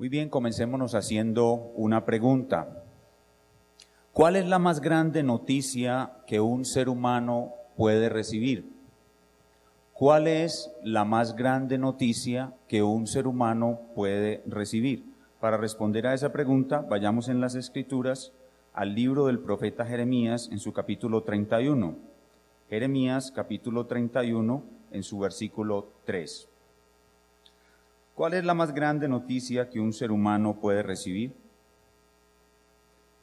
Muy bien, comencémonos haciendo una pregunta. ¿Cuál es la más grande noticia que un ser humano puede recibir? ¿Cuál es la más grande noticia que un ser humano puede recibir? Para responder a esa pregunta, vayamos en las Escrituras al libro del profeta Jeremías en su capítulo 31. Jeremías capítulo 31 en su versículo 3. ¿Cuál es la más grande noticia que un ser humano puede recibir?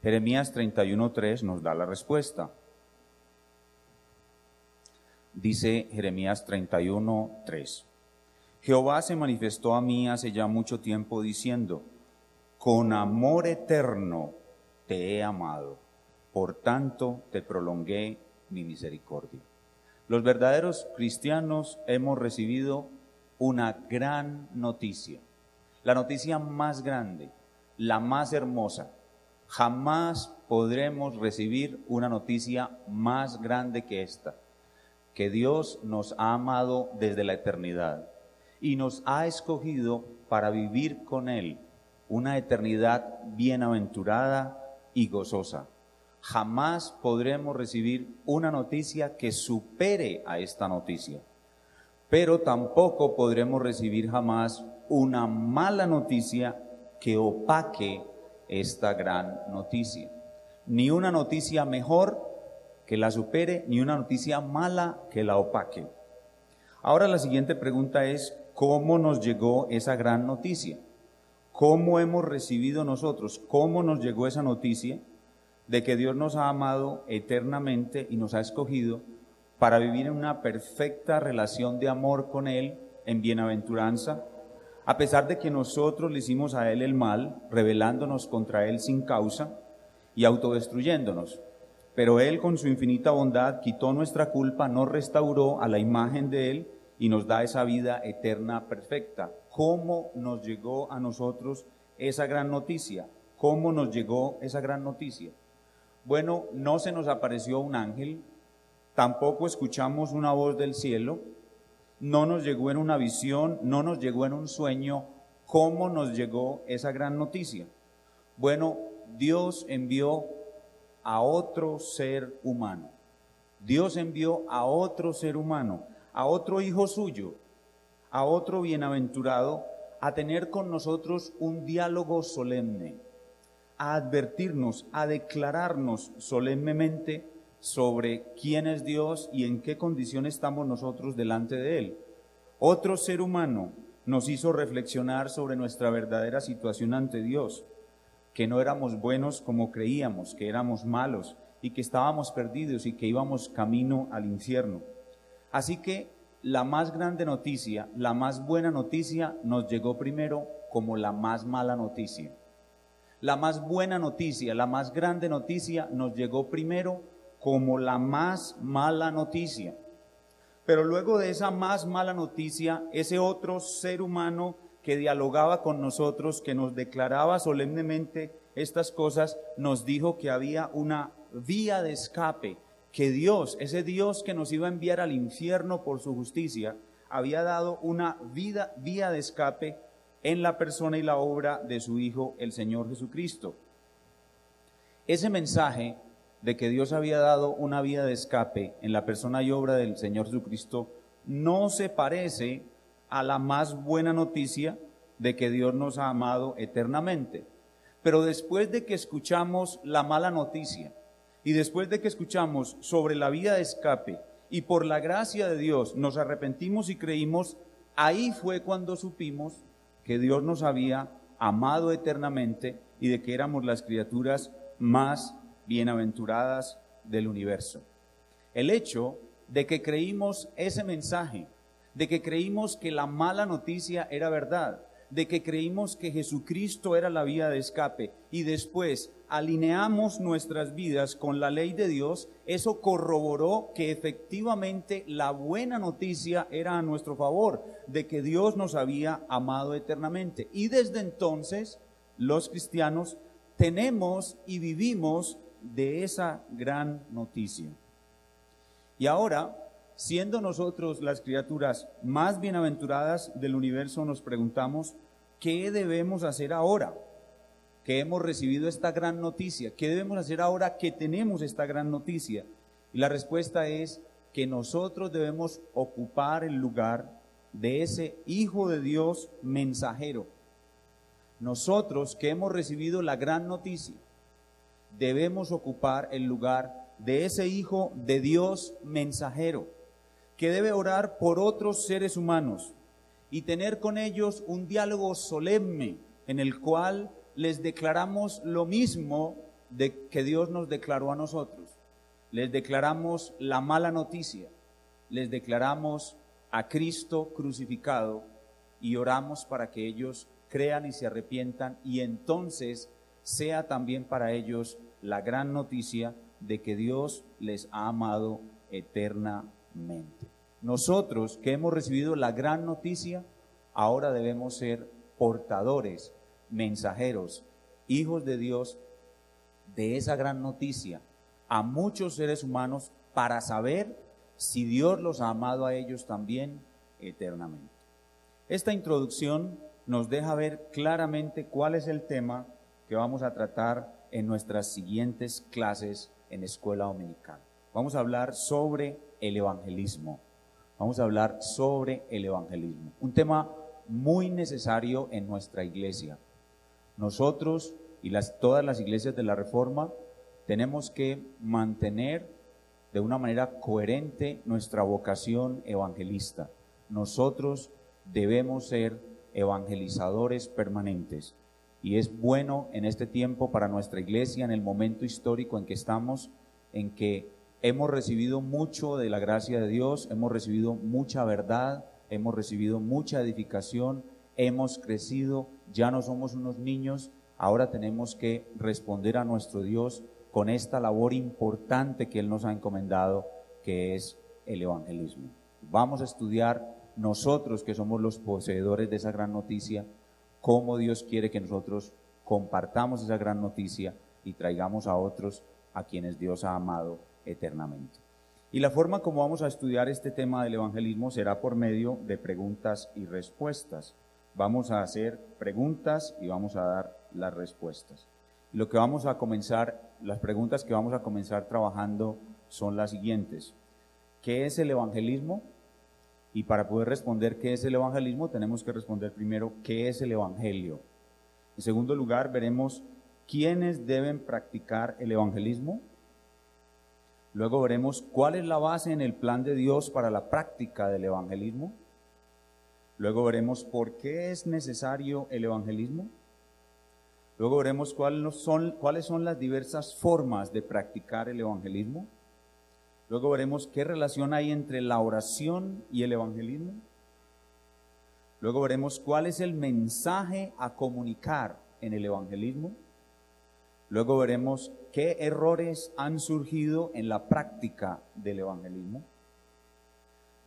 Jeremías 31:3 nos da la respuesta. Dice Jeremías 31:3. Jehová se manifestó a mí hace ya mucho tiempo diciendo: con amor eterno te he amado, por tanto te prolongué mi misericordia. Los verdaderos cristianos hemos recibido una gran noticia, la noticia más grande, la más hermosa. Jamás podremos recibir una noticia más grande que esta, que Dios nos ha amado desde la eternidad y nos ha escogido para vivir con Él una eternidad bienaventurada y gozosa. Jamás podremos recibir una noticia que supere a esta noticia, pero tampoco podremos recibir jamás una mala noticia que opaque esta gran noticia. Ni una noticia mejor que la supere, ni una noticia mala que la opaque. Ahora la siguiente pregunta es: ¿cómo nos llegó esa gran noticia? ¿Cómo hemos recibido nosotros? ¿Cómo nos llegó esa noticia de que Dios nos ha amado eternamente y nos ha escogido para vivir en una perfecta relación de amor con Él, en bienaventuranza, a pesar de que nosotros le hicimos a Él el mal, rebelándonos contra Él sin causa y autodestruyéndonos? Pero Él, con su infinita bondad, quitó nuestra culpa, nos restauró a la imagen de Él y nos da esa vida eterna perfecta. ¿Cómo nos llegó a nosotros esa gran noticia? ¿Cómo nos llegó esa gran noticia? Bueno, no se nos apareció un ángel, tampoco escuchamos una voz del cielo, no nos llegó en una visión, no nos llegó en un sueño. ¿Cómo nos llegó esa gran noticia? Bueno, Dios envió a otro ser humano. Dios envió a otro ser humano, a otro hijo suyo, a otro bienaventurado, a tener con nosotros un diálogo solemne, a advertirnos, a declararnos solemnemente sobre quién es Dios y en qué condición estamos nosotros delante de Él. Otro ser humano nos hizo reflexionar sobre nuestra verdadera situación ante Dios, que no éramos buenos como creíamos, que éramos malos y que estábamos perdidos y que íbamos camino al infierno. Así que la más grande noticia, la más buena noticia nos llegó primero como la más mala noticia. La más buena noticia, la más grande noticia nos llegó primero como la más mala noticia. Pero luego de esa más mala noticia, ese otro ser humano que dialogaba con nosotros, que nos declaraba solemnemente estas cosas, nos dijo que había una vía de escape, que Dios, ese Dios que nos iba a enviar al infierno por su justicia, había dado una vía de escape en la persona y la obra de su Hijo, el Señor Jesucristo. Ese mensaje de que Dios había dado una vía de escape en la persona y obra del Señor Jesucristo no se parece a la más buena noticia de que Dios nos ha amado eternamente. Pero después de que escuchamos la mala noticia y después de que escuchamos sobre la vía de escape y por la gracia de Dios nos arrepentimos y creímos, ahí fue cuando supimos que Dios nos había amado eternamente y de que éramos las criaturas más bienaventuradas del universo. El hecho de que creímos ese mensaje, de que creímos que la mala noticia era verdad, de que creímos que Jesucristo era la vía de escape y después alineamos nuestras vidas con la ley de Dios, eso corroboró que efectivamente la buena noticia era a nuestro favor, de que Dios nos había amado eternamente. Y desde entonces, los cristianos tenemos y vivimos de esa gran noticia. Y ahora, siendo nosotros las criaturas más bienaventuradas del universo, nos preguntamos: ¿qué debemos hacer ahora que hemos recibido esta gran noticia? ¿Qué debemos hacer ahora que tenemos esta gran noticia? Y la respuesta es que nosotros debemos ocupar el lugar de ese Hijo de Dios mensajero. Nosotros que hemos recibido la gran noticia, debemos ocupar el lugar de ese Hijo de Dios mensajero, que debe orar por otros seres humanos y tener con ellos un diálogo solemne en el cual les declaramos lo mismo de que Dios nos declaró a nosotros. Les declaramos la mala noticia, les declaramos a Cristo crucificado y oramos para que ellos crean y se arrepientan, y entonces sea también para ellos la gran noticia de que Dios les ha amado eternamente. Nosotros que hemos recibido la gran noticia, ahora debemos ser portadores, mensajeros, hijos de Dios de esa gran noticia a muchos seres humanos para saber si Dios los ha amado a ellos también eternamente. Esta introducción nos deja ver claramente cuál es el tema que vamos a tratar en nuestras siguientes clases en Escuela Dominical. Vamos a hablar sobre el evangelismo. Vamos a hablar sobre el evangelismo, un tema muy necesario en nuestra iglesia. Nosotros y todas las iglesias de la Reforma tenemos que mantener de una manera coherente nuestra vocación evangelista. Nosotros debemos ser evangelizadores permanentes, y es bueno en este tiempo para nuestra iglesia, en el momento histórico en que estamos, en que hemos recibido mucho de la gracia de Dios, hemos recibido mucha verdad, hemos recibido mucha edificación, hemos crecido, ya no somos unos niños, ahora tenemos que responder a nuestro Dios con esta labor importante que Él nos ha encomendado, que es el evangelismo. Vamos a estudiar nosotros, que somos los poseedores de esa gran noticia, cómo Dios quiere que nosotros compartamos esa gran noticia y traigamos a otros a quienes Dios ha amado eternamente. Y la forma como vamos a estudiar este tema del evangelismo será por medio de preguntas y respuestas. Vamos a hacer preguntas y vamos a dar las respuestas. Lo que vamos a comenzar, las preguntas que vamos a comenzar trabajando son las siguientes. ¿Qué es el evangelismo? Y para poder responder qué es el evangelismo, tenemos que responder primero qué es el evangelio. En segundo lugar, veremos quiénes deben practicar el evangelismo. Luego veremos cuál es la base en el plan de Dios para la práctica del evangelismo. Luego veremos por qué es necesario el evangelismo. Luego veremos cuáles son las diversas formas de practicar el evangelismo. Luego veremos qué relación hay entre la oración y el evangelismo. Luego veremos cuál es el mensaje a comunicar en el evangelismo. Luego veremos qué errores han surgido en la práctica del evangelismo.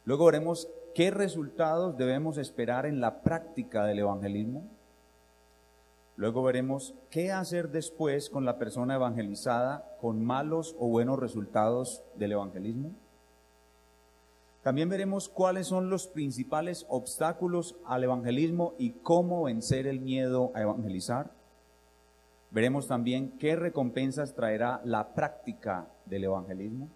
Luego veremos qué resultados debemos esperar en la práctica del evangelismo. Luego veremos qué hacer después con la persona evangelizada con malos o buenos resultados del evangelismo. También veremos cuáles son los principales obstáculos al evangelismo y cómo vencer el miedo a evangelizar. Veremos también qué recompensas traerá la práctica del evangelismo.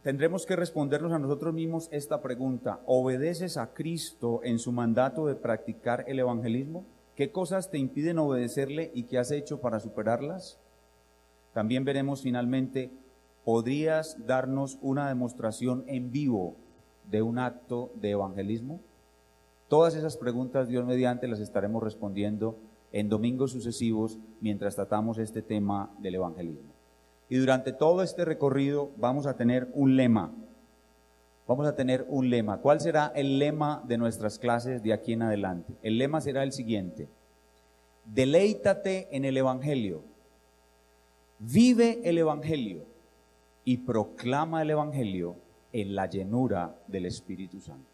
Tendremos que respondernos a nosotros mismos esta pregunta: ¿obedeces a Cristo en su mandato de practicar el evangelismo? ¿Qué cosas te impiden obedecerle y qué has hecho para superarlas? También veremos finalmente, ¿podrías darnos una demostración en vivo de un acto de evangelismo? Todas esas preguntas, Dios mediante, las estaremos respondiendo en domingos sucesivos mientras tratamos este tema del evangelismo. Y durante todo este recorrido vamos a tener un lema. Vamos a tener un lema. ¿Cuál será el lema de nuestras clases de aquí en adelante? El lema será el siguiente: deleítate en el evangelio, vive el evangelio y proclama el evangelio en la llenura del Espíritu Santo.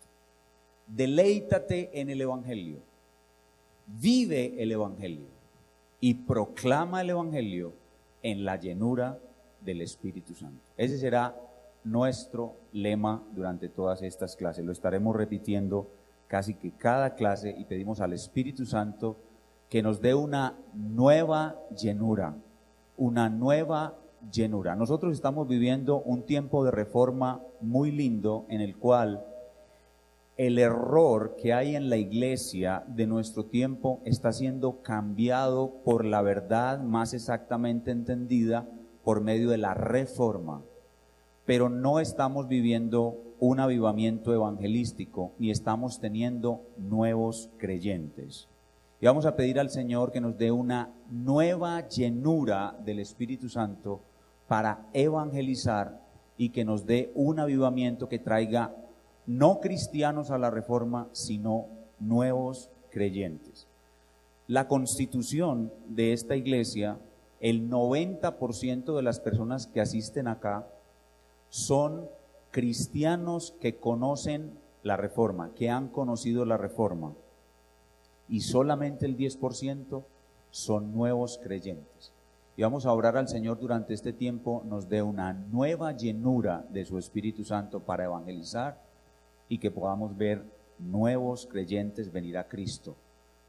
Deleítate en el evangelio, vive el evangelio y proclama el evangelio en la llenura del Espíritu Santo. Ese será nuestro lema durante todas estas clases. Lo estaremos repitiendo casi que cada clase, y pedimos al Espíritu Santo que nos dé una nueva llenura, una nueva llenura. Nosotros estamos viviendo un tiempo de reforma muy lindo en el cual el error que hay en la iglesia de nuestro tiempo está siendo cambiado por la verdad más exactamente entendida por medio de la reforma. Pero no estamos viviendo un avivamiento evangelístico ni estamos teniendo nuevos creyentes. Y vamos a pedir al Señor que nos dé una nueva llenura del Espíritu Santo para evangelizar y que nos dé un avivamiento que traiga no cristianos a la reforma, sino nuevos creyentes. La constitución de esta iglesia, el 90% de las personas que asisten acá son cristianos que conocen la reforma, que han conocido la reforma, y solamente el 10% son nuevos creyentes. Y vamos a orar al Señor durante este tiempo, nos dé una nueva llenura de su Espíritu Santo para evangelizar y que podamos ver nuevos creyentes venir a Cristo,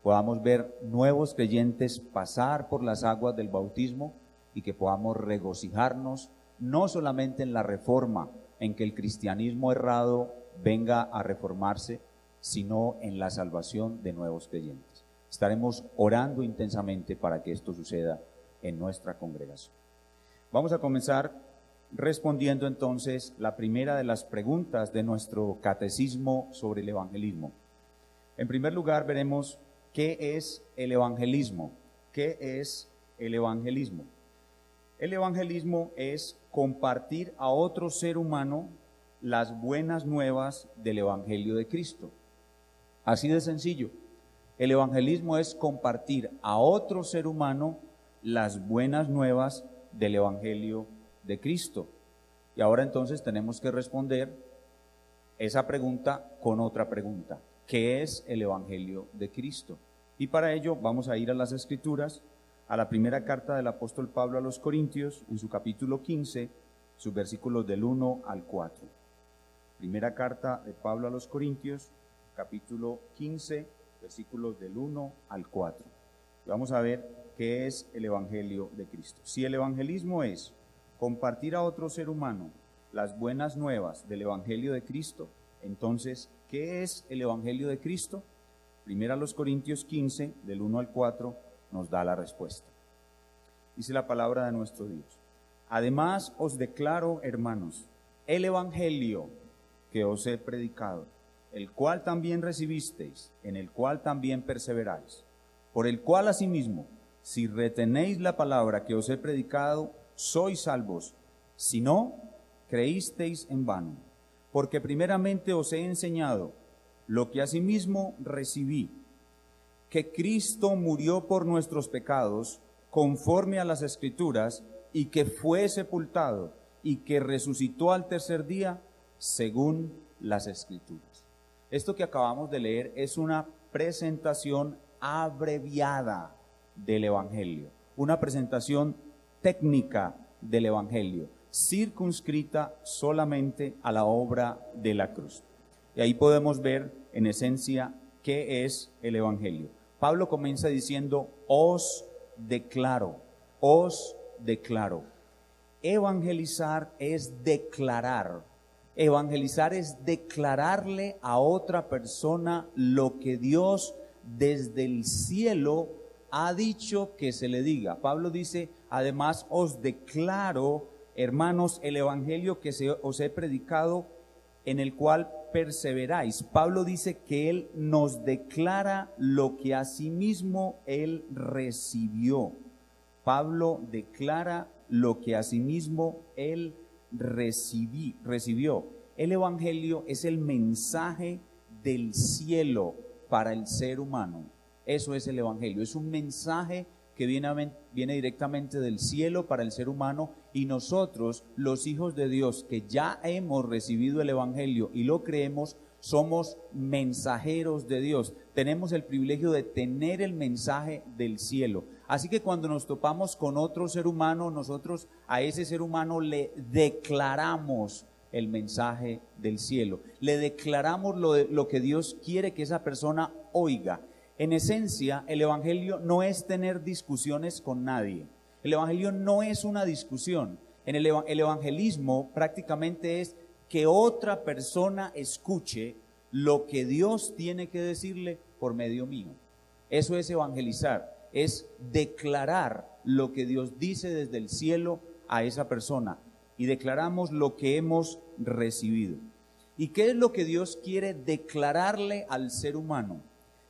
podamos ver nuevos creyentes pasar por las aguas del bautismo y que podamos regocijarnos no solamente en la reforma, en que el cristianismo errado venga a reformarse, sino en la salvación de nuevos creyentes. Estaremos orando intensamente para que esto suceda en nuestra congregación. Vamos a comenzar respondiendo entonces la primera de las preguntas de nuestro catecismo sobre el evangelismo. En primer lugar, veremos qué es el evangelismo. ¿Qué es el evangelismo? El evangelismo es compartir a otro ser humano las buenas nuevas del evangelio de Cristo. Así de sencillo. El evangelismo es compartir a otro ser humano las buenas nuevas del evangelio de Cristo. Y ahora entonces tenemos que responder esa pregunta con otra pregunta. ¿Qué es el evangelio de Cristo? Y para ello vamos a ir a las Escrituras, a la primera carta del apóstol Pablo a los Corintios, en su capítulo 15, sus versículos del 1 al 4. Primera carta de Pablo a los Corintios, capítulo 15, versículos del 1 al 4. Y vamos a ver qué es el evangelio de Cristo. Si el evangelismo es compartir a otro ser humano las buenas nuevas del evangelio de Cristo, entonces, ¿qué es el evangelio de Cristo? Primera a los Corintios 15, del 1 al 4, nos da la respuesta. Dice la palabra de nuestro Dios: además os declaro, hermanos, el evangelio que os he predicado, el cual también recibisteis, en el cual también perseveráis, por el cual asimismo, si retenéis la palabra que os he predicado, sois salvos, si no, creísteis en vano. Porque primeramente os he enseñado lo que asimismo recibí, que Cristo murió por nuestros pecados, conforme a las Escrituras, y que fue sepultado, y que resucitó al tercer día, según las Escrituras. Esto que acabamos de leer es una presentación abreviada del Evangelio, una presentación técnica del Evangelio, circunscrita solamente a la obra de la cruz. Y ahí podemos ver en esencia qué es el Evangelio. Pablo comienza diciendo: os declaro, os declaro. Evangelizar es declarar. Evangelizar es declararle a otra persona lo que Dios desde el cielo ha dicho que se le diga. Pablo dice: además os declaro, hermanos, el evangelio que os he predicado, en el cual perseveráis. Pablo dice que él nos declara lo que asimismo él recibió. Pablo declara lo que asimismo él recibió. El evangelio es el mensaje del cielo para el ser humano. Eso es el evangelio, es un mensaje que viene directamente del cielo para el ser humano, y nosotros, los hijos de Dios, que ya hemos recibido el evangelio y lo creemos, somos mensajeros de Dios. Tenemos el privilegio de tener el mensaje del cielo. Así que cuando nos topamos con otro ser humano, nosotros a ese ser humano le declaramos el mensaje del cielo. Le declaramos lo que Dios quiere que esa persona oiga. En esencia, el evangelio no es tener discusiones con nadie. El evangelio no es una discusión. El evangelismo prácticamente es que otra persona escuche lo que Dios tiene que decirle por medio mío. Eso es evangelizar, es declarar lo que Dios dice desde el cielo a esa persona, y declaramos lo que hemos recibido. ¿Y qué es lo que Dios quiere declararle al ser humano?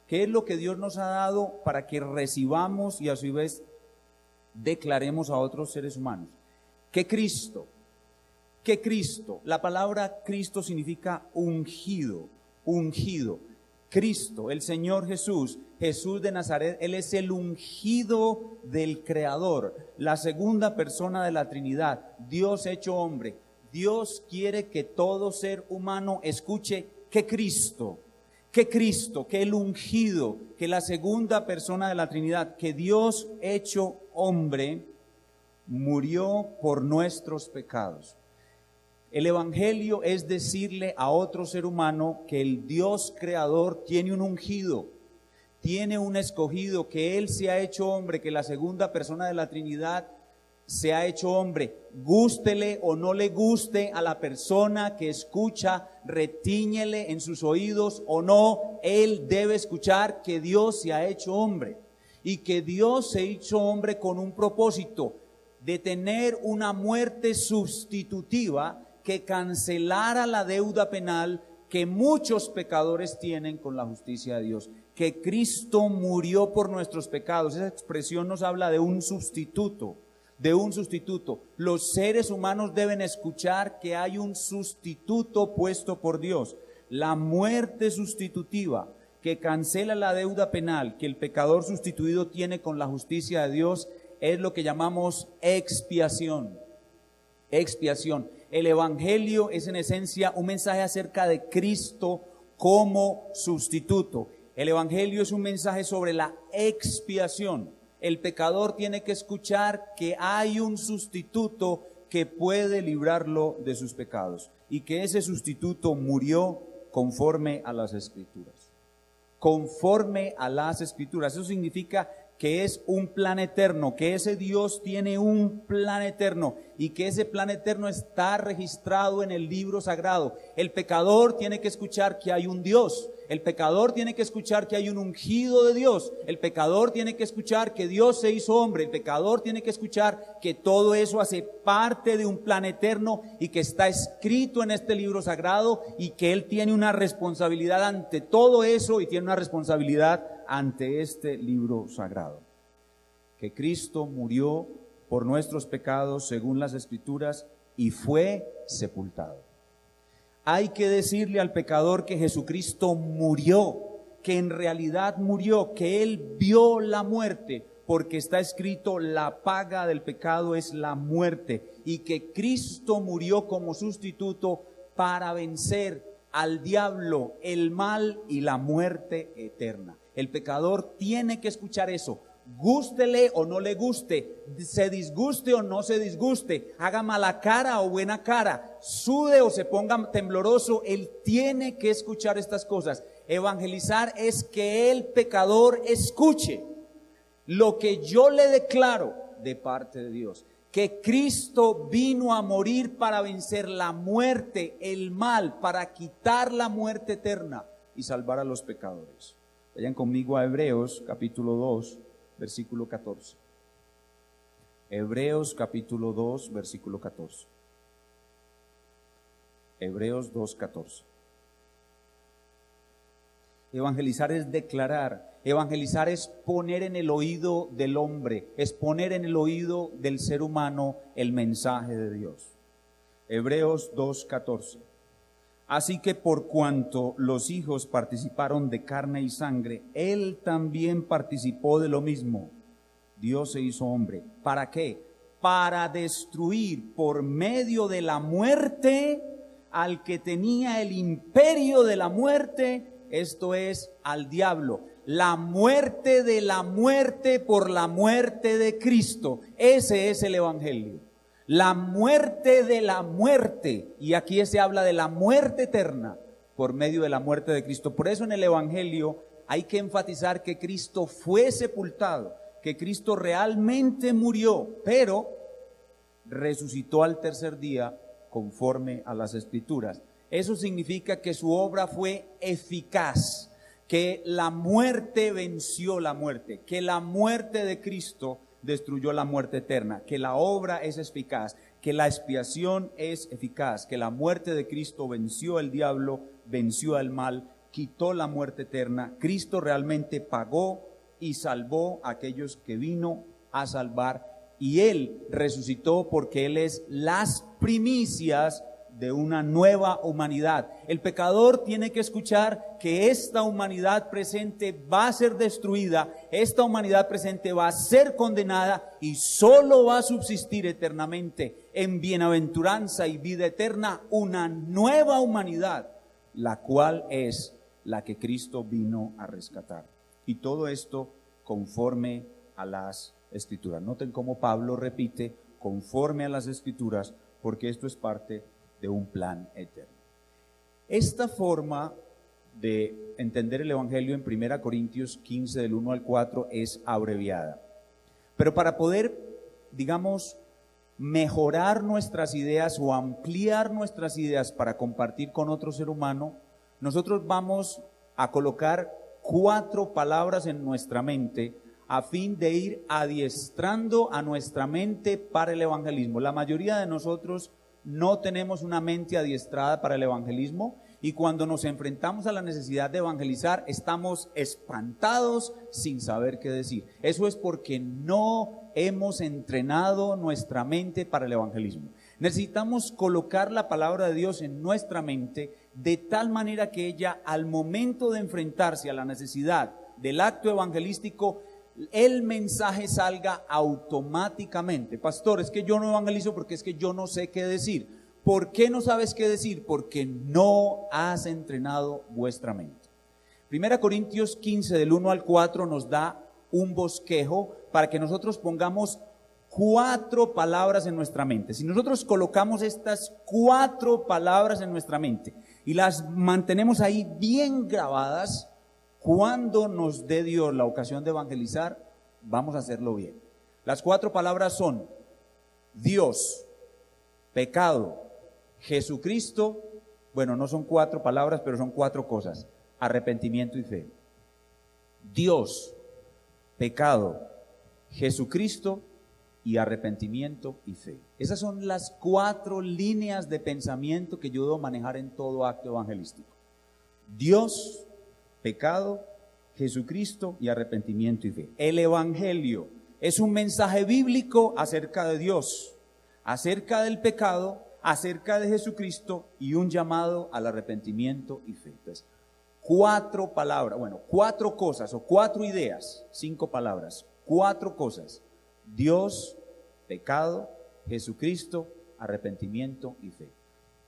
¿Qué es lo que Dios nos ha dado para que recibamos y a su vez declaremos a otros seres humanos? Que Cristo, la palabra Cristo significa ungido. Cristo, el Señor Jesús de Nazaret, Él es el ungido del Creador, la segunda persona de la Trinidad, Dios hecho hombre. Dios quiere que todo ser humano escuche que Cristo, que el ungido, que la segunda persona de la Trinidad, que Dios hecho hombre, murió por nuestros pecados. El evangelio es decirle a otro ser humano que el Dios creador tiene un ungido, tiene un escogido, que Él se ha hecho hombre, que la segunda persona de la Trinidad se ha hecho hombre. Gústele o no le guste a la persona que escucha, retíñele en sus oídos o no, él debe escuchar que Dios se ha hecho hombre y que Dios se hizo hombre con un propósito de tener una muerte sustitutiva que cancelara la deuda penal que muchos pecadores tienen con la justicia de Dios. Que Cristo murió por nuestros pecados. Esa expresión nos habla de un sustituto. Los seres humanos deben escuchar que hay un sustituto puesto por Dios. La muerte sustitutiva que cancela la deuda penal que el pecador sustituido tiene con la justicia de Dios es lo que llamamos expiación. El evangelio es en esencia un mensaje acerca de Cristo como sustituto. El evangelio es un mensaje sobre la expiación. El pecador tiene que escuchar que hay un sustituto que puede librarlo de sus pecados y que ese sustituto murió conforme a las Escrituras. Conforme a las Escrituras. Eso significa que es un plan eterno, que ese Dios tiene un plan eterno y que ese plan eterno está registrado en el libro sagrado. El pecador tiene que escuchar que hay un Dios. El pecador tiene que escuchar que hay un ungido de Dios. El pecador tiene que escuchar que Dios se hizo hombre. El pecador tiene que escuchar que todo eso hace parte de un plan eterno y que está escrito en este libro sagrado y que él tiene una responsabilidad ante todo eso y tiene una responsabilidad ante este libro sagrado. Que Cristo murió por nuestros pecados según las Escrituras y fue sepultado. Hay que decirle al pecador que Jesucristo murió, que en realidad murió, que Él vio la muerte, porque está escrito: la paga del pecado es la muerte, y que Cristo murió como sustituto para vencer al diablo, el mal y la muerte eterna. El pecador tiene que escuchar eso. Gústele o no le guste, se disguste o no se disguste, haga mala cara o buena cara, sude o se ponga tembloroso, él tiene que escuchar estas cosas. Evangelizar es que el pecador escuche lo que yo le declaro de parte de Dios. Que Cristo vino a morir para vencer la muerte, el mal, para quitar la muerte eterna y salvar a los pecadores. Vayan conmigo a Hebreos capítulo 2. Versículo 14. Hebreos capítulo 2, versículo 14. Hebreos 2:14. Evangelizar es declarar. Evangelizar es poner en el oído del hombre, es poner en el oído del ser humano el mensaje de Dios. Hebreos 2:14. Así que por cuanto los hijos participaron de carne y sangre, Él también participó de lo mismo. Dios se hizo hombre. ¿Para qué? Para destruir por medio de la muerte al que tenía el imperio de la muerte, esto es, al diablo. La muerte de la muerte por la muerte de Cristo. Ese es el evangelio. la muerte de la muerte, y aquí se habla de la muerte eterna por medio de la muerte de Cristo. Por eso en el Evangelio hay que enfatizar que Cristo fue sepultado, que Cristo realmente murió, pero resucitó al tercer día conforme a las Escrituras. Eso significa que su obra fue eficaz, que la muerte venció la muerte, que la muerte de Cristo destruyó la muerte eterna, que la obra es eficaz, que la expiación es eficaz, que la muerte de Cristo venció al diablo, venció al mal, quitó la muerte eterna. Cristo realmente pagó y salvó a aquellos que vino a salvar, y Él resucitó porque Él es las primicias de una nueva humanidad. El pecador tiene que escuchar que esta humanidad presente va a ser destruida, esta humanidad presente va a ser condenada y solo va a subsistir eternamente en bienaventuranza y vida eterna una nueva humanidad, la cual es la que Cristo vino a rescatar. Y todo esto conforme a las Escrituras. Noten cómo Pablo repite conforme a las Escrituras, porque esto es parte de un plan eterno. Esta forma de entender el Evangelio en 1 Corintios 15 del 1 al 4 es abreviada. Pero para poder, digamos, mejorar nuestras ideas o ampliar nuestras ideas para compartir con otro ser humano, nosotros vamos a colocar 4 palabras en nuestra mente a fin de ir adiestrando a nuestra mente para el evangelismo. La mayoría de nosotros no tenemos una mente adiestrada para el evangelismo, y cuando nos enfrentamos a la necesidad de evangelizar estamos espantados sin saber qué decir. Eso es porque no hemos entrenado nuestra mente para el evangelismo. Necesitamos colocar la palabra de Dios en nuestra mente de tal manera que ella, al momento de enfrentarse a la necesidad del acto evangelístico, el mensaje salga automáticamente. Pastor, es que yo no evangelizo porque es que yo no sé qué decir. ¿Por qué no sabes qué decir? Porque no has entrenado vuestra mente. 1 Corintios 15 del 1 al 4 nos da un bosquejo para que nosotros pongamos 4 palabras en nuestra mente. Si nosotros colocamos estas 4 palabras en nuestra mente y las mantenemos ahí bien grabadas, cuando nos dé Dios la ocasión de evangelizar, vamos a hacerlo bien. Las 4 palabras son Dios, pecado, Jesucristo. Bueno, no son 4 palabras, pero son 4 cosas: arrepentimiento y fe. Dios, pecado, Jesucristo y arrepentimiento y fe. Esas son las 4 líneas de pensamiento que yo debo manejar en todo acto evangelístico. Dios, pecado, Jesucristo y arrepentimiento y fe. El evangelio es un mensaje bíblico acerca de Dios, acerca del pecado, acerca de Jesucristo y un llamado al arrepentimiento y fe. Entonces, 4 palabras, 4 cosas o 4 ideas, 5 palabras, 4 cosas: Dios, pecado, Jesucristo, arrepentimiento y fe.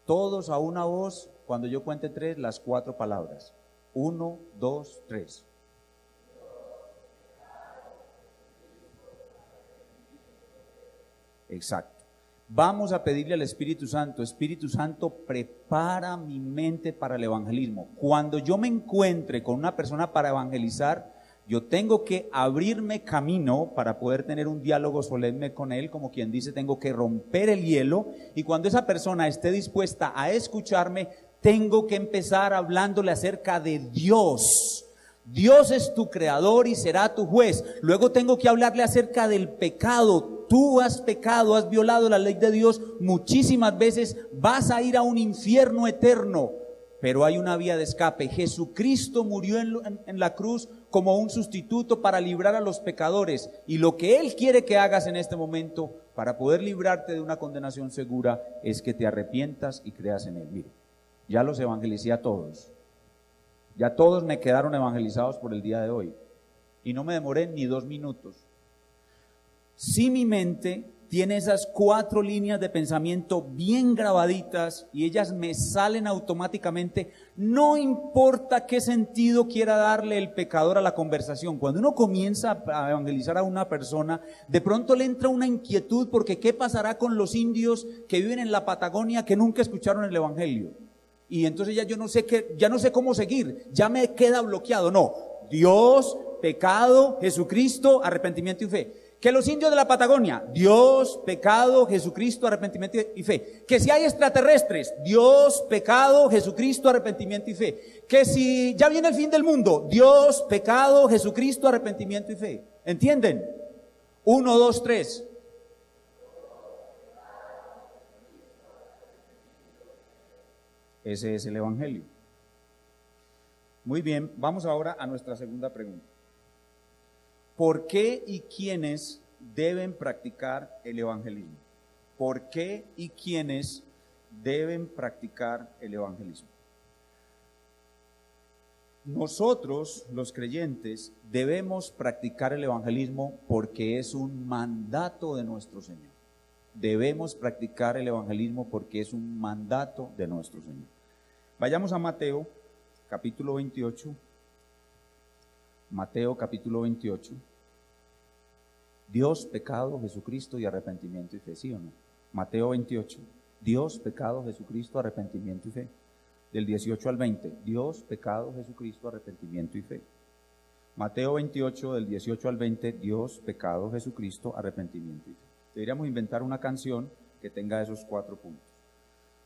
Todos a una voz, cuando yo cuente 3, las 4 palabras. 1, 2, 3. Exacto. Vamos a pedirle al Espíritu Santo: Espíritu Santo, prepara mi mente para el evangelismo. Cuando yo me encuentre con una persona para evangelizar, yo tengo que abrirme camino para poder tener un diálogo solemne con él, como quien dice, tengo que romper el hielo, y cuando esa persona esté dispuesta a escucharme, tengo que empezar hablándole acerca de Dios. Dios es tu creador y será tu juez. Luego tengo que hablarle acerca del pecado. Tú has pecado, has violado la ley de Dios muchísimas veces, vas a ir a un infierno eterno, pero hay una vía de escape. Jesucristo murió en la cruz como un sustituto para librar a los pecadores, y lo que Él quiere que hagas en este momento para poder librarte de una condenación segura es que te arrepientas y creas en Él. Mire, ya los evangelicé a todos, ya todos me quedaron evangelizados por el día de hoy, y no me demoré ni 2 minutos. Si mi mente tiene esas 4 líneas de pensamiento bien grabaditas y ellas me salen automáticamente, no importa qué sentido quiera darle el pecador a la conversación. Cuando uno comienza a evangelizar a una persona, de pronto le entra una inquietud porque ¿qué pasará con los indios que viven en la Patagonia que nunca escucharon el evangelio? Y entonces ya no sé cómo seguir, ya me queda bloqueado. No, Dios, pecado, Jesucristo, arrepentimiento y fe. Que los indios de la Patagonia, Dios, pecado, Jesucristo, arrepentimiento y fe. Que si hay extraterrestres, Dios, pecado, Jesucristo, arrepentimiento y fe. Que si ya viene el fin del mundo, Dios, pecado, Jesucristo, arrepentimiento y fe. ¿Entienden? 1, 2, 3. Ese es el evangelio. Muy bien, vamos ahora a nuestra segunda pregunta. ¿Por qué y quiénes deben practicar el evangelismo? ¿Por qué y quiénes deben practicar el evangelismo? Nosotros, los creyentes, debemos practicar el evangelismo porque es un mandato de nuestro Señor. Debemos practicar el evangelismo porque es un mandato de nuestro Señor. Vayamos a Mateo, capítulo 28. Mateo capítulo 28. Dios, pecado, Jesucristo y arrepentimiento y fe, ¿sí o no? Mateo 28. Dios, pecado, Jesucristo, arrepentimiento y fe. Del 18 al 20. Dios, pecado, Jesucristo, arrepentimiento y fe. Mateo 28, del 18 al 20. Dios, pecado, Jesucristo, arrepentimiento y fe. Deberíamos inventar una canción que tenga esos 4 puntos.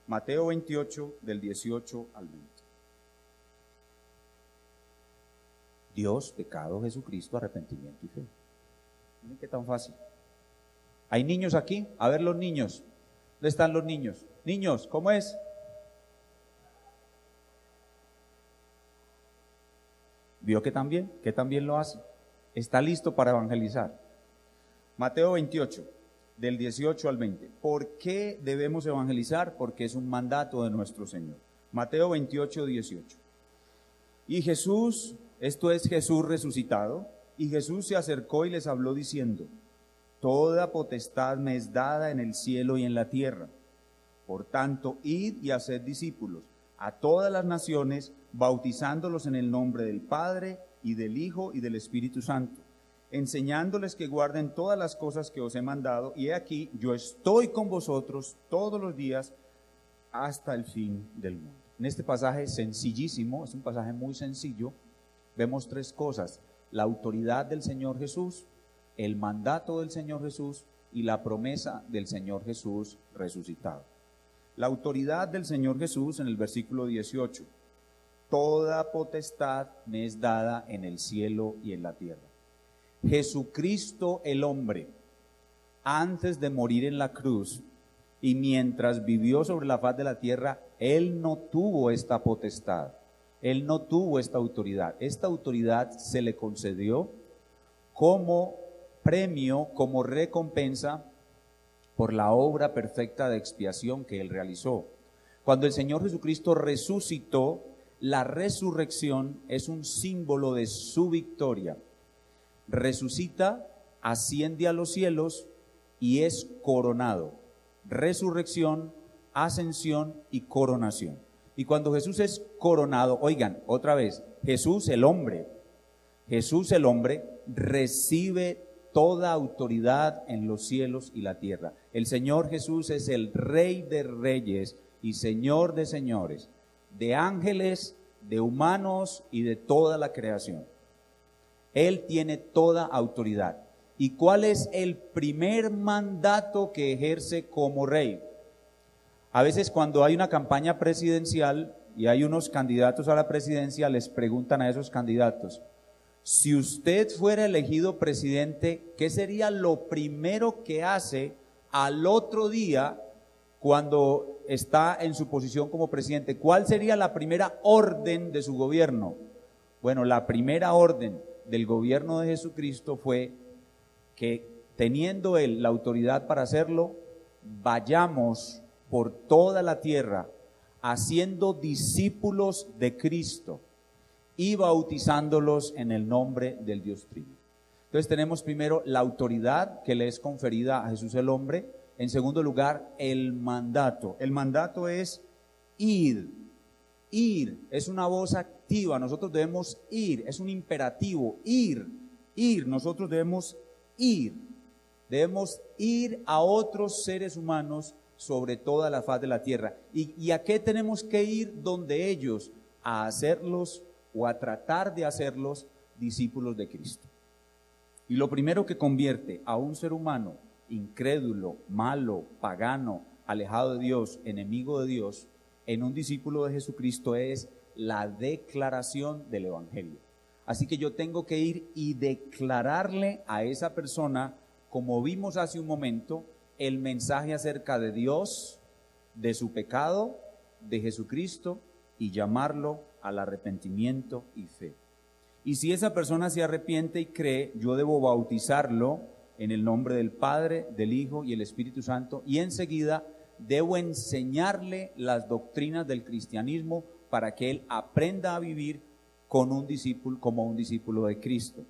Mateo 28, del 18 al 20. Dios, pecado, Jesucristo, arrepentimiento y fe. Miren qué tan fácil. ¿Hay niños aquí? A ver los niños. ¿Dónde están los niños? Niños, ¿cómo es? ¿Vio que también lo hace? Está listo para evangelizar. Mateo 28, del 18 al 20. ¿Por qué debemos evangelizar? Porque es un mandato de nuestro Señor. Mateo 28, 18. Y Jesús, esto es Jesús resucitado, y Jesús se acercó y les habló diciendo: toda potestad me es dada en el cielo y en la tierra. Por tanto, id y haced discípulos a todas las naciones, bautizándolos en el nombre del Padre, y del Hijo, y del Espíritu Santo, enseñándoles que guarden todas las cosas que os he mandado, y he aquí, yo estoy con vosotros todos los días hasta el fin del mundo. En este pasaje sencillísimo, es un pasaje muy sencillo, vemos 3 cosas: la autoridad del Señor Jesús, el mandato del Señor Jesús y la promesa del Señor Jesús resucitado. La autoridad del Señor Jesús en el versículo 18: toda potestad me es dada en el cielo y en la tierra. Jesucristo el hombre, antes de morir en la cruz y mientras vivió sobre la faz de la tierra, Él no tuvo esta potestad. Él no tuvo esta autoridad. Esta autoridad se le concedió como premio, como recompensa por la obra perfecta de expiación que Él realizó. Cuando el Señor Jesucristo resucitó, la resurrección es un símbolo de su victoria. Resucita, asciende a los cielos y es coronado. Resurrección, ascensión y coronación. Y cuando Jesús es coronado, oigan, otra vez, Jesús el hombre recibe toda autoridad en los cielos y la tierra. El Señor Jesús es el Rey de reyes y Señor de señores, de ángeles, de humanos y de toda la creación. Él tiene toda autoridad. ¿Y cuál es el primer mandato que ejerce como rey? A veces cuando hay una campaña presidencial y hay unos candidatos a la presidencia, les preguntan a esos candidatos: si usted fuera elegido presidente, ¿qué sería lo primero que hace al otro día cuando está en su posición como presidente? ¿Cuál sería la primera orden de su gobierno? Bueno, la primera orden del gobierno de Jesucristo fue que, teniendo Él la autoridad para hacerlo, vayamos por toda la tierra haciendo discípulos de Cristo y bautizándolos en el nombre del Dios Trino. Entonces tenemos primero la autoridad que le es conferida a Jesús el hombre. En segundo lugar, el mandato. El mandato es ir. Ir es una voz activa. Nosotros debemos ir. Es un imperativo. Ir. Nosotros debemos ir. Debemos ir a otros seres humanos sobre toda la faz de la tierra. ¿Y a qué tenemos que ir? Donde ellos, a hacerlos o a tratar de hacerlos discípulos de Cristo. Y lo primero que convierte a un ser humano incrédulo, malo, pagano, alejado de Dios, enemigo de Dios, en un discípulo de Jesucristo es la declaración del Evangelio. Así que yo tengo que ir y declararle a esa persona, como vimos hace un momento, el mensaje acerca de Dios, de su pecado, de Jesucristo, y llamarlo al arrepentimiento y fe. Y si esa persona se arrepiente y cree, yo debo bautizarlo en el nombre del Padre, del Hijo y el Espíritu Santo, y enseguida debo enseñarle las doctrinas del cristianismo para que él aprenda a vivir con un discípulo, como un discípulo de Cristo.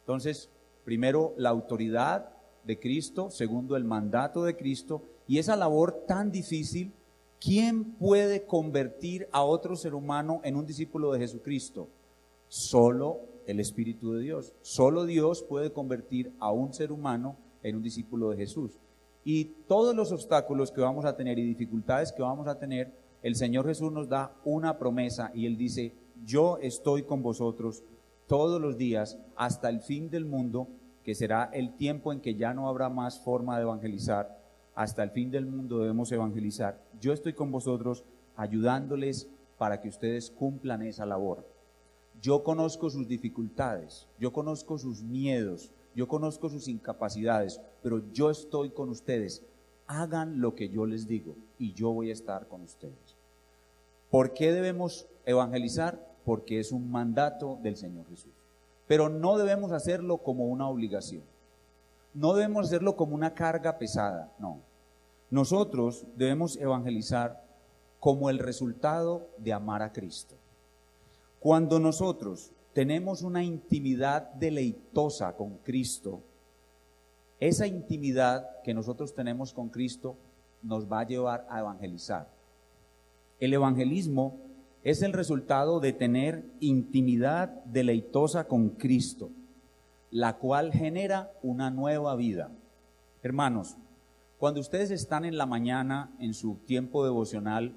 Entonces, primero la autoridad de Cristo, segundo el mandato de Cristo, y esa labor tan difícil. ¿Quién puede convertir a otro ser humano en un discípulo de Jesucristo? Solo el Espíritu de Dios. Solo Dios puede convertir a un ser humano en un discípulo de Jesús. Y todos los obstáculos que vamos a tener y dificultades que vamos a tener, el Señor Jesús nos da una promesa y Él dice: yo estoy con vosotros todos los días hasta el fin del mundo, que será el tiempo en que ya no habrá más forma de evangelizar. Hasta el fin del mundo debemos evangelizar. Yo estoy con vosotros ayudándoles para que ustedes cumplan esa labor. Yo conozco sus dificultades, yo conozco sus miedos, yo conozco sus incapacidades, pero yo estoy con ustedes. Hagan lo que yo les digo y yo voy a estar con ustedes. ¿Por qué debemos evangelizar? Porque es un mandato del Señor Jesús. Pero no debemos hacerlo como una obligación. No debemos hacerlo como una carga pesada, no. Nosotros debemos evangelizar como el resultado de amar a Cristo. Cuando nosotros tenemos una intimidad deleitosa con Cristo, esa intimidad que nosotros tenemos con Cristo nos va a llevar a evangelizar. El evangelismo es el resultado de tener intimidad deleitosa con Cristo, la cual genera una nueva vida. Hermanos, cuando ustedes están en la mañana en su tiempo devocional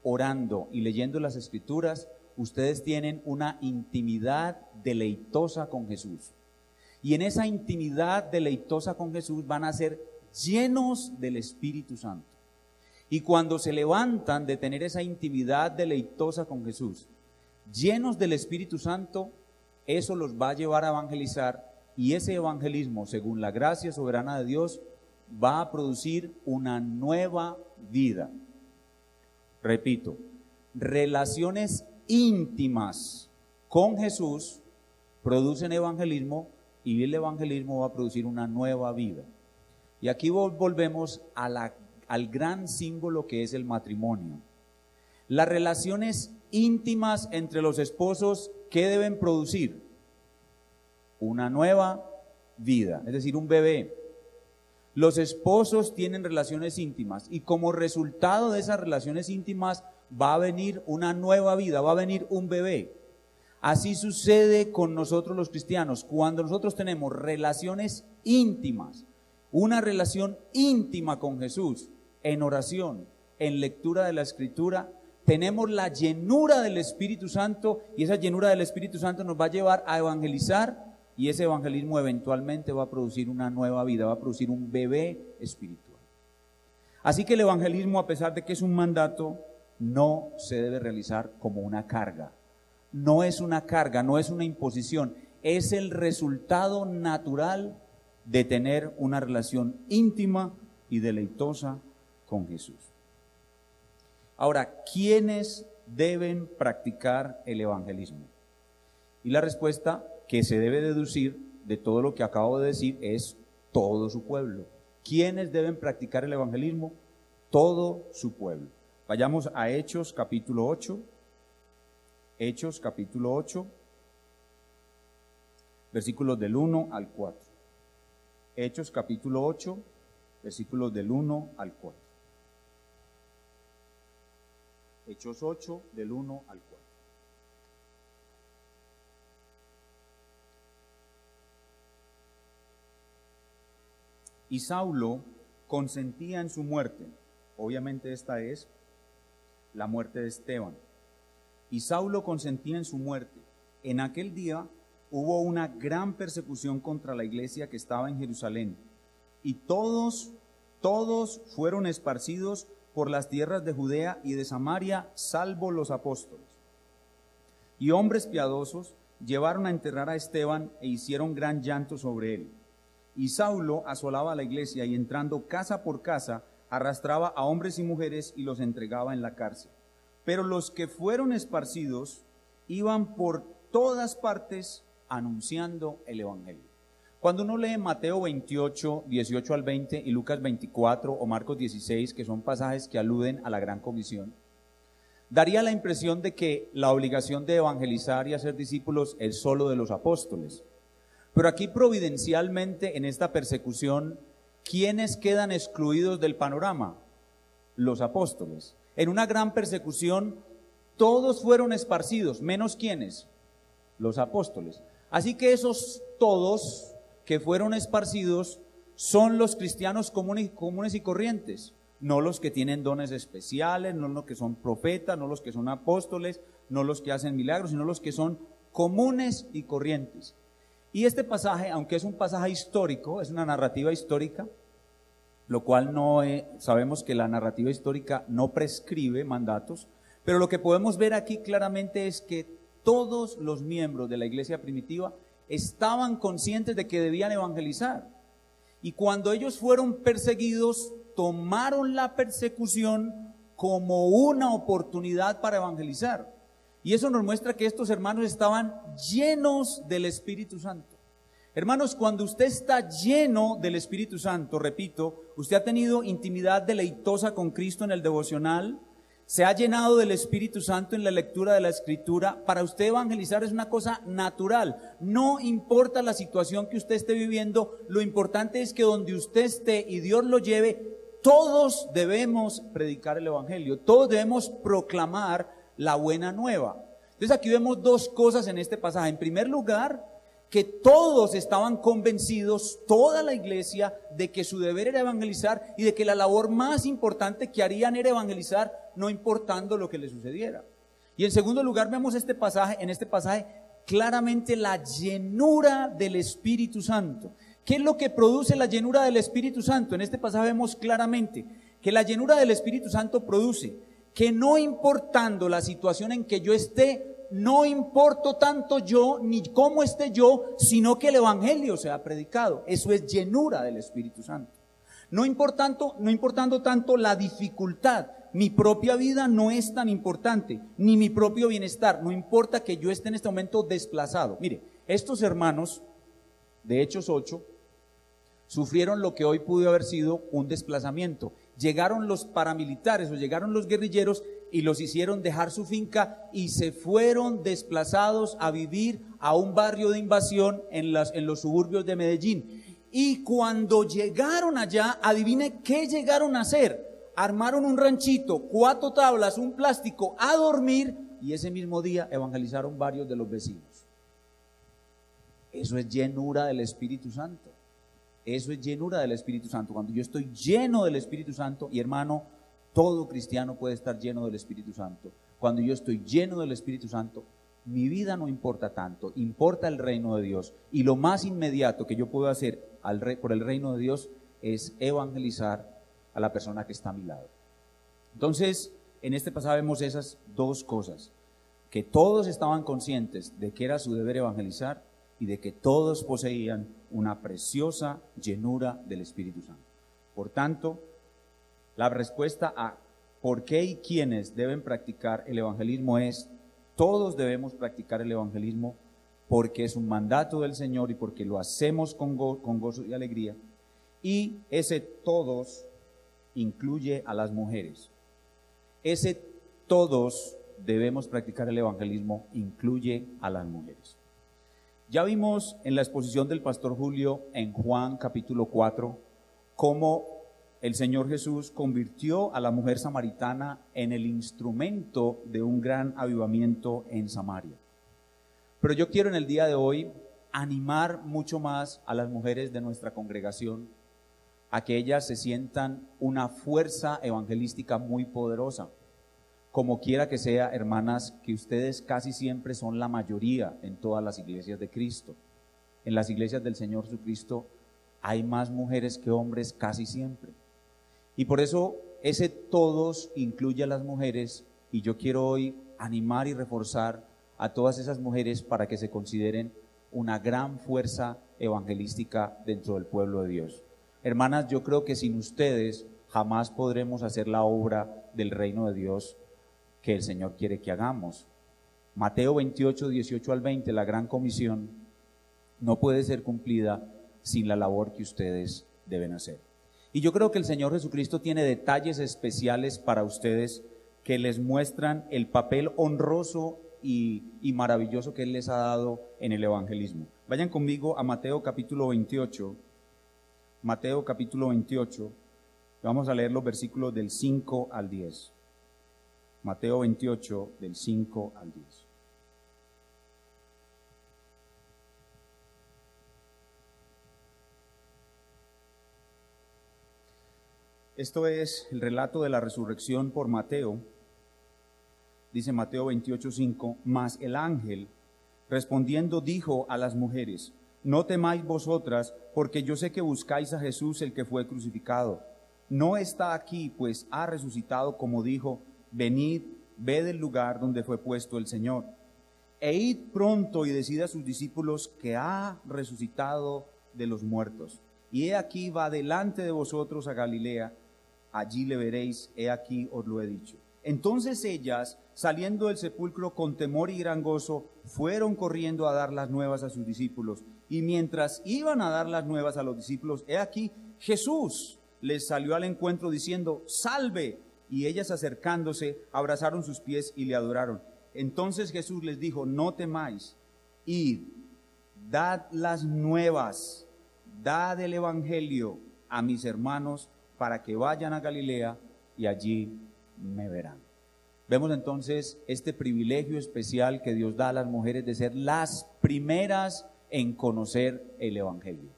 orando y leyendo las Escrituras, ustedes tienen una intimidad deleitosa con Jesús. Y en esa intimidad deleitosa con Jesús van a ser llenos del Espíritu Santo. Y cuando se levantan de tener esa intimidad deleitosa con Jesús, llenos del Espíritu Santo, eso los va a llevar a evangelizar, y ese evangelismo, según la gracia soberana de Dios, va a producir una nueva vida. Repito, relaciones íntimas con Jesús producen evangelismo, y el evangelismo va a producir una nueva vida. Y aquí volvemos al gran símbolo que es el matrimonio. Las relaciones íntimas entre los esposos, ¿qué deben producir? Una nueva vida, es decir, un bebé. Los esposos tienen relaciones íntimas y como resultado de esas relaciones íntimas va a venir una nueva vida, va a venir un bebé. Así sucede con nosotros los cristianos. Cuando nosotros tenemos relaciones íntimas, una relación íntima con Jesús, en oración, en lectura de la Escritura, tenemos la llenura del Espíritu Santo, y esa llenura del Espíritu Santo nos va a llevar a evangelizar, y ese evangelismo eventualmente va a producir una nueva vida, va a producir un bebé espiritual. Así que el evangelismo, a pesar de que es un mandato, no se debe realizar como una carga. No es una carga, no es una imposición, es el resultado natural de tener una relación íntima y deleitosa con Jesús. Ahora, ¿quiénes deben practicar el evangelismo? Y la respuesta que se debe deducir de todo lo que acabo de decir es todo su pueblo. ¿Quiénes deben practicar el evangelismo? Todo su pueblo. Vayamos a Hechos capítulo 8. Hechos capítulo 8, versículos del 1 al 4. Hechos capítulo 8, versículos del 1 al 4. Hechos 8, del 1 al 4. Y Saulo consentía en su muerte. Obviamente esta es la muerte de Esteban. Y Saulo consentía en su muerte. En aquel día hubo una gran persecución contra la iglesia que estaba en Jerusalén. Y todos fueron esparcidos por las tierras de Judea y de Samaria, salvo los apóstoles. Y hombres piadosos llevaron a enterrar a Esteban e hicieron gran llanto sobre él. Y Saulo asolaba a la iglesia y entrando casa por casa, arrastraba a hombres y mujeres y los entregaba en la cárcel. Pero los que fueron esparcidos iban por todas partes anunciando el evangelio. Cuando uno lee Mateo 28, 18 al 20 y Lucas 24 o Marcos 16, que son pasajes que aluden a la gran comisión, daría la impresión de que la obligación de evangelizar y hacer discípulos es solo de los apóstoles. Pero aquí providencialmente en esta persecución, ¿quiénes quedan excluidos del panorama? Los apóstoles. En una gran persecución, todos fueron esparcidos, menos ¿quiénes? Los apóstoles. Así que esos todos que fueron esparcidos son los cristianos comunes y corrientes, no los que tienen dones especiales, no los que son profetas, no los que son apóstoles, no los que hacen milagros, sino los que son comunes y corrientes. Y este pasaje, aunque es un pasaje histórico, es una narrativa histórica, lo cual sabemos que la narrativa histórica no prescribe mandatos, pero lo que podemos ver aquí claramente es que todos los miembros de la iglesia primitiva estaban conscientes de que debían evangelizar. Y cuando ellos fueron perseguidos, tomaron la persecución como una oportunidad para evangelizar. Y eso nos muestra que estos hermanos estaban llenos del Espíritu Santo. Hermanos, cuando usted está lleno del Espíritu Santo, repito, usted ha tenido intimidad deleitosa con Cristo en el devocional, se ha llenado del Espíritu Santo en la lectura de la Escritura, para usted evangelizar es una cosa natural. No importa la situación que usted esté viviendo, lo importante es que donde usted esté y Dios lo lleve, todos debemos predicar el Evangelio, todos debemos proclamar la buena nueva. Entonces aquí vemos dos cosas en este pasaje. En primer lugar, que todos estaban convencidos, toda la iglesia, de que su deber era evangelizar y de que la labor más importante que harían era evangelizar, no importando lo que les sucediera. Y en segundo lugar vemos en este pasaje claramente la llenura del Espíritu Santo. ¿Qué es lo que produce la llenura del Espíritu Santo? En este pasaje vemos claramente que la llenura del Espíritu Santo produce que no importando la situación en que yo esté, no importo tanto yo ni cómo esté yo, sino que el evangelio sea predicado. Eso es llenura del Espíritu Santo. No importando tanto la dificultad, mi propia vida no es tan importante, ni mi propio bienestar, no importa que yo esté en este momento desplazado. Mire, estos hermanos de Hechos 8 sufrieron lo que hoy pudo haber sido un desplazamiento. Llegaron los paramilitares o llegaron los guerrilleros y los hicieron dejar su finca y se fueron desplazados a vivir a un barrio de invasión en los suburbios de Medellín. Y cuando llegaron allá, adivine qué llegaron a hacer. Armaron un ranchito, 4 tablas, un plástico, a dormir, y ese mismo día evangelizaron varios de los vecinos. Eso es llenura del Espíritu Santo. Eso es llenura del Espíritu Santo. Cuando yo estoy lleno del Espíritu Santo, y hermano, todo cristiano puede estar lleno del Espíritu Santo. Cuando yo estoy lleno del Espíritu Santo, mi vida no importa tanto, importa el reino de Dios. Y lo más inmediato que yo puedo hacer por el reino de Dios es evangelizar a la persona que está a mi lado. Entonces, en este pasaje vemos esas dos cosas, que todos estaban conscientes de que era su deber evangelizar y de que todos poseían una preciosa llenura del Espíritu Santo. Por tanto, la respuesta a por qué y quiénes deben practicar el evangelismo es: todos debemos practicar el evangelismo porque es un mandato del Señor y porque lo hacemos con gozo y alegría. Y ese todos incluye a las mujeres. Ese todos debemos practicar el evangelismo incluye a las mujeres. Ya vimos en la exposición del pastor Julio en Juan capítulo 4 cómo el Señor Jesús convirtió a la mujer samaritana en el instrumento de un gran avivamiento en Samaria. Pero yo quiero en el día de hoy animar mucho más a las mujeres de nuestra congregación a que ellas se sientan una fuerza evangelística muy poderosa. Como quiera que sea, hermanas, que ustedes casi siempre son la mayoría en todas las iglesias de Cristo. En las iglesias del Señor Jesucristo hay más mujeres que hombres casi siempre. Y por eso ese todos incluye a las mujeres, y yo quiero hoy animar y reforzar a todas esas mujeres para que se consideren una gran fuerza evangelística dentro del pueblo de Dios. Hermanas, yo creo que sin ustedes jamás podremos hacer la obra del reino de Dios que el Señor quiere que hagamos. Mateo 28, 18 al 20, la gran comisión no puede ser cumplida sin la labor que ustedes deben hacer. Y yo creo que el Señor Jesucristo tiene detalles especiales para ustedes que les muestran el papel honroso y maravilloso que Él les ha dado en el evangelismo. Vayan conmigo a Mateo capítulo 28. Mateo capítulo 28. Vamos a leer los versículos del 5 al 10. Mateo 28, del 5 al 10. Esto es el relato de la resurrección por Mateo. Dice Mateo 28, 5, mas el ángel respondiendo dijo a las mujeres, no temáis vosotras, porque yo sé que buscáis a Jesús el que fue crucificado. No está aquí, pues ha resucitado como dijo. Venid, ved el lugar donde fue puesto el Señor. E id pronto y decid a sus discípulos que ha resucitado de los muertos. Y he aquí va delante de vosotros a Galilea, allí le veréis, he aquí os lo he dicho. Entonces ellas, saliendo del sepulcro con temor y gran gozo, fueron corriendo a dar las nuevas a sus discípulos. Y mientras iban a dar las nuevas a los discípulos, he aquí Jesús les salió al encuentro diciendo, salve. Y ellas acercándose, abrazaron sus pies y le adoraron. Entonces Jesús les dijo, no temáis, id, dad las nuevas, dad el evangelio a mis hermanos para que vayan a Galilea y allí me verán. Vemos entonces este privilegio especial que Dios da a las mujeres de ser las primeras en conocer el evangelio.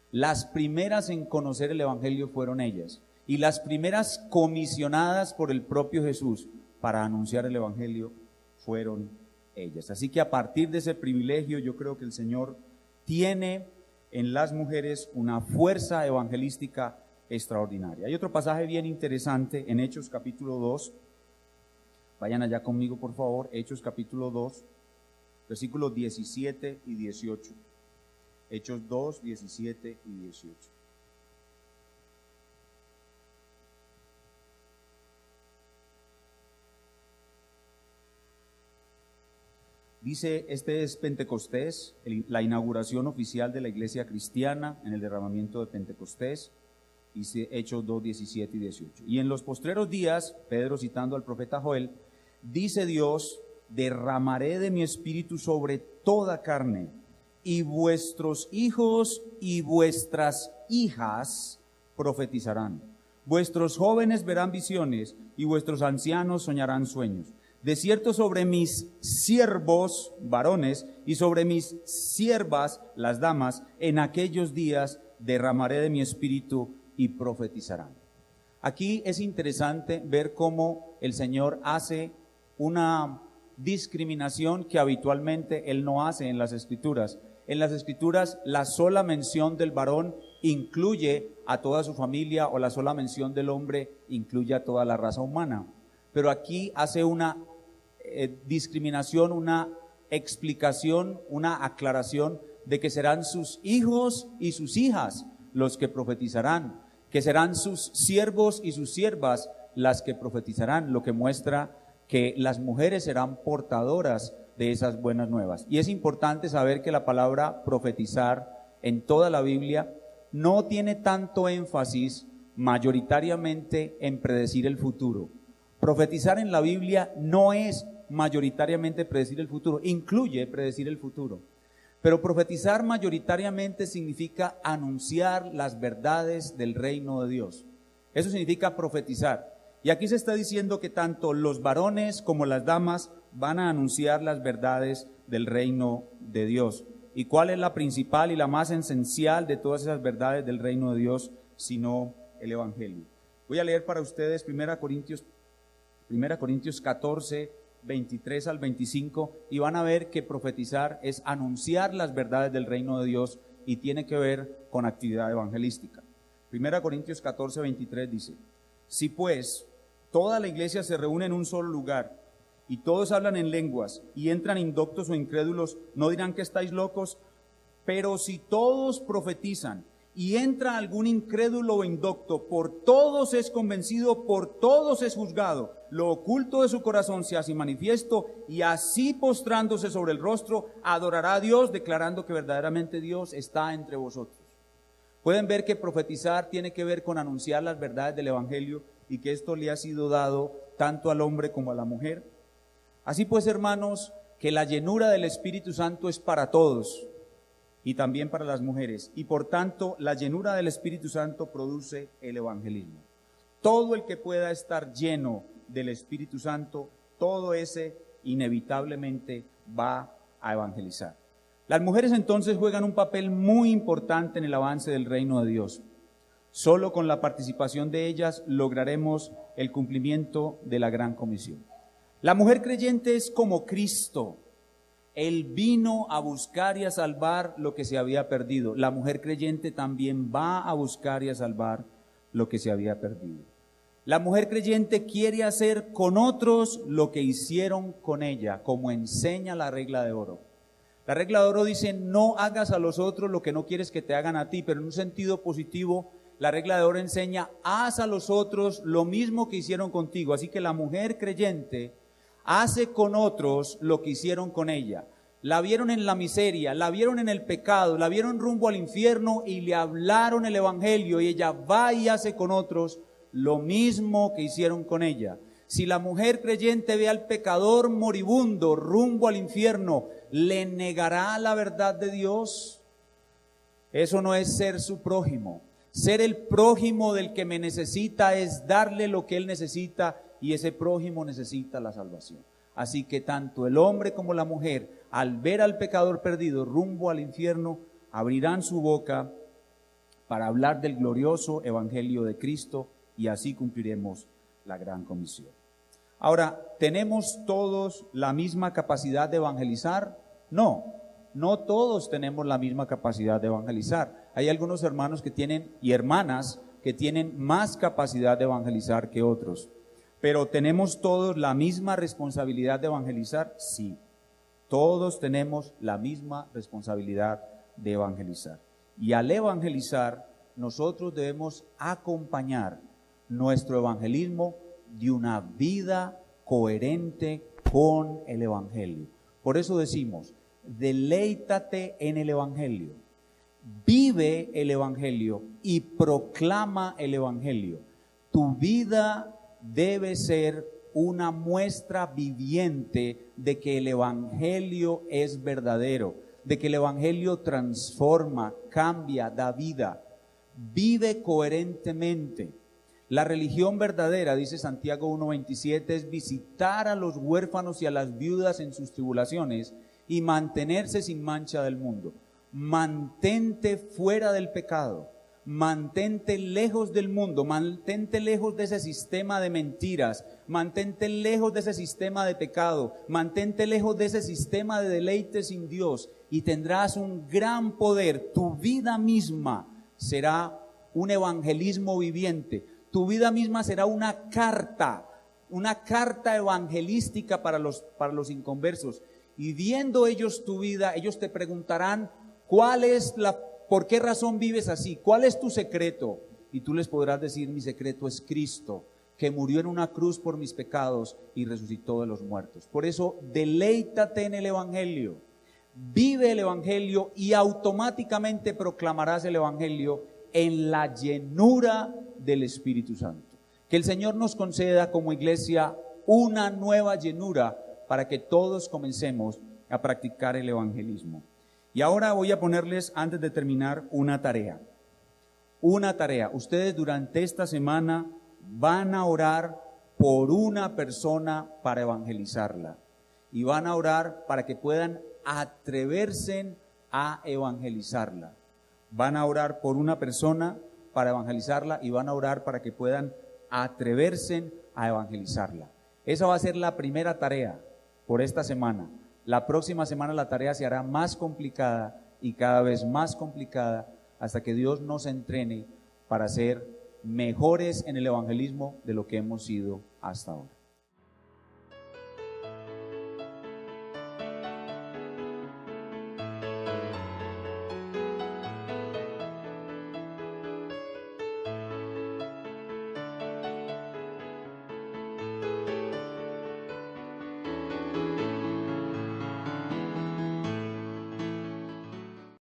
Las primeras en conocer el evangelio fueron ellas. Y las primeras comisionadas por el propio Jesús para anunciar el evangelio fueron ellas. Así que a partir de ese privilegio yo creo que el Señor tiene en las mujeres una fuerza evangelística extraordinaria. Hay otro pasaje bien interesante en Hechos capítulo 2. Vayan allá conmigo por favor, Hechos capítulo 2, versículos 17 y 18. Hechos 2, 17 y 18. Dice, este es Pentecostés, la inauguración oficial de la iglesia cristiana en el derramamiento de Pentecostés. Dice Hechos 2, 17 y 18. Y en los postreros días, Pedro citando al profeta Joel, dice Dios, derramaré de mi espíritu sobre toda carne, y vuestros hijos y vuestras hijas profetizarán. Vuestros jóvenes verán visiones, y vuestros ancianos soñarán sueños. De cierto sobre mis siervos varones y sobre mis siervas las damas, en aquellos días derramaré de mi espíritu y profetizarán. Aquí es interesante ver cómo el Señor hace una discriminación que habitualmente Él no hace en las Escrituras. En las Escrituras la sola mención del varón incluye a toda su familia, o la sola mención del hombre incluye a toda la raza humana. Pero aquí hace una discriminación, una explicación, una aclaración de que serán sus hijos y sus hijas los que profetizarán, que serán sus siervos y sus siervas las que profetizarán, lo que muestra que las mujeres serán portadoras de esas buenas nuevas. Y es importante saber que la palabra profetizar en toda la Biblia no tiene tanto énfasis mayoritariamente en predecir el futuro. Profetizar en la Biblia no es mayoritariamente predecir el futuro, incluye predecir el futuro. Pero profetizar mayoritariamente significa anunciar las verdades del reino de Dios. Eso significa profetizar. Y aquí se está diciendo que tanto los varones como las damas van a anunciar las verdades del reino de Dios. ¿Y cuál es la principal y la más esencial de todas esas verdades del reino de Dios, sino el Evangelio? Voy a leer para ustedes 1 Corintios 14, 23 al 25, y van a ver que profetizar es anunciar las verdades del reino de Dios y tiene que ver con actividad evangelística. 1 Corintios 14, 23 dice: si pues toda la iglesia se reúne en un solo lugar y todos hablan en lenguas y entran indoctos o incrédulos, ¿no dirán que estáis locos? Pero si todos profetizan y entra algún incrédulo o indocto, por todos es convencido, por todos es juzgado, lo oculto de su corazón se hace manifiesto, y así postrándose sobre el rostro, adorará a Dios, declarando que verdaderamente Dios está entre vosotros. Pueden ver que profetizar tiene que ver con anunciar las verdades del Evangelio, y que esto le ha sido dado tanto al hombre como a la mujer. Así pues, hermanos, que la llenura del Espíritu Santo es para todos, y también para las mujeres, y por tanto la llenura del Espíritu Santo produce el evangelismo. Todo el que pueda estar lleno del Espíritu Santo, todo ese inevitablemente va a evangelizar. Las mujeres entonces juegan un papel muy importante en el avance del reino de Dios. Solo con la participación de ellas lograremos el cumplimiento de la gran comisión. La mujer creyente es como Cristo. Él vino a buscar y a salvar lo que se había perdido. La mujer creyente también va a buscar y a salvar lo que se había perdido. La mujer creyente quiere hacer con otros lo que hicieron con ella, como enseña la regla de oro. La regla de oro dice: no hagas a los otros lo que no quieres que te hagan a ti, pero en un sentido positivo, la regla de oro enseña: haz a los otros lo mismo que hicieron contigo. Así que la mujer creyente hace con otros lo que hicieron con ella. La vieron en la miseria, la vieron en el pecado, la vieron rumbo al infierno y le hablaron el evangelio, y ella va y hace con otros lo mismo que hicieron con ella. Si la mujer creyente ve al pecador moribundo rumbo al infierno, ¿le negará la verdad de Dios? Eso no es ser su prójimo. Ser el prójimo del que me necesita es darle lo que él necesita, y ese prójimo necesita la salvación. Así que tanto el hombre como la mujer, al ver al pecador perdido rumbo al infierno, abrirán su boca para hablar del glorioso evangelio de Cristo, y así cumpliremos la gran comisión. Ahora, ¿tenemos todos la misma capacidad de evangelizar? No todos tenemos la misma capacidad de evangelizar. Hay algunos hermanos que tienen y hermanas que tienen más capacidad de evangelizar que otros. Pero ¿tenemos todos la misma responsabilidad de evangelizar? Sí, todos tenemos la misma responsabilidad de evangelizar. Y al evangelizar, nosotros debemos acompañar nuestro evangelismo de una vida coherente con el evangelio. Por eso decimos: deleítate en el evangelio, vive el evangelio y proclama el evangelio. Tu vida debe ser una muestra viviente de que el evangelio es verdadero, de que el evangelio transforma, cambia, da vida. Vive coherentemente. La religión verdadera, dice Santiago 1:27, es visitar a los huérfanos y a las viudas en sus tribulaciones y mantenerse sin mancha del mundo. Mantente fuera del pecado, mantente lejos del mundo, mantente lejos de ese sistema de mentiras, mantente lejos de ese sistema de pecado, mantente lejos de ese sistema de deleite sin Dios, y tendrás un gran poder. Tu vida misma será un evangelismo viviente. Tu vida misma será una carta evangelística para los inconversos. Y viendo ellos tu vida, ellos te preguntarán: ¿por qué razón vives así? ¿Cuál es tu secreto? Y tú les podrás decir: mi secreto es Cristo, que murió en una cruz por mis pecados y resucitó de los muertos. Por eso, deleítate en el evangelio, vive el evangelio, y automáticamente proclamarás el evangelio en la llenura del Espíritu Santo. Que el Señor nos conceda como iglesia una nueva llenura para que todos comencemos a practicar el evangelismo. Y ahora voy a ponerles, antes de terminar, una tarea. Una tarea. Ustedes durante esta semana van a orar por una persona para evangelizarla. Y van a orar para que puedan atreverse a evangelizarla. Van a orar por una persona para evangelizarla y van a orar para que puedan atreverse a evangelizarla. Esa va a ser la primera tarea por esta semana. La próxima semana la tarea se hará más complicada y cada vez más complicada hasta que Dios nos entrene para ser mejores en el evangelismo de lo que hemos sido hasta ahora.